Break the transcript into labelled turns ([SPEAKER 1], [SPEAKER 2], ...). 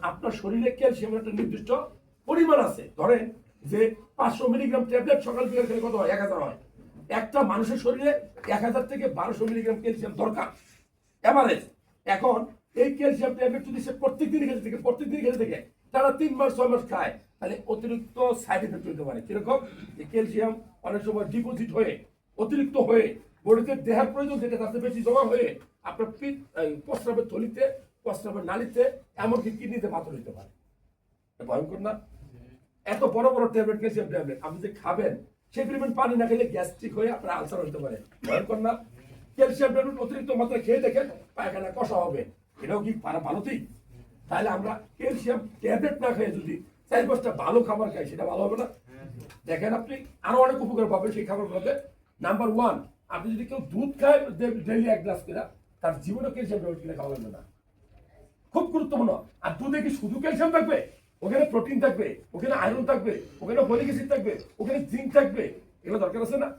[SPEAKER 1] আপনার শরীরে ক্যালসিয়ামের একটা নির্দিষ্ট পরিমাণ আছে। ধরেন যে 500 মিলিগ্রাম ট্যাবলেট সকাল বিকাল খেলে কত হয়? 1000 হয়। একটা মানুষের শরীরে 1000 থেকে 1200 মিলিগ্রাম ক্যালসিয়াম দরকার এভারেজ। এখন এই ক্যালসিয়াম ট্যাবলেট যদি সে প্রত্যেকদিন খেতে থেকে তারা 3 মাস 6 মাস খায়, তাহলে অতিরিক্ত সাইড এফেক্ট হতে পারে। কিরকম? যে ক্যালসিয়াম অনেক সময় ডিপোজিট হয়ে অতিরিক্ত হয়ে বডিতে দেহের প্রয়োজন যেটা তাতে বেশি জমা হয়ে আপনার প্রস্রাবের থলিতে, প্রস্রাবের নালীতে, এমনকি কিডনিতে পাথর হতে পারে। ভয়ঙ্কর না? এত বড় বড় ট্যাবলেট, ক্যালসিয়াম ট্যাবলেট আপনি যে খাবেন সেই পরিমাণ পানি না খেলে গ্যাস্ট্রিক হয়ে আপনার আলসার হতে পারে। ভয়ঙ্কর না? ক্যালসিয়াম ট্যাবলেট অতিরিক্ত মাত্রা খেয়ে দেখেন পায়খানা কষা হবে, এটাও কি ভালো ঠিক? তাহলে আমরা ক্যালসিয়াম ট্যাবলেট না খেয়ে যদি 4-5টা ভালো খাবার খাই সেটা ভালো হবে না? দেখেন আপনি আরো অনেক উপকার পাবেন সেই খাবারগুলোতে। নাম্বার 1, আপনি যদি কেউ দুধ খায় ডেইলি 1 গ্লাস করে, তার জীবনে ক্যালসিয়াম ট্যাবলেট কিনে খাওয়া যাবে না। খুব গুরুত্বপূর্ণ। আর দুধে কি শুধু ক্যালসিয়াম থাকবে? ওখানে প্রোটিন থাকবে, ওখানে আয়রন থাকবে, ওখানে ফলিক অ্যাসিড থাকবে, ওখানে জিঙ্ক থাকবে। এগুলো দরকার আছে না?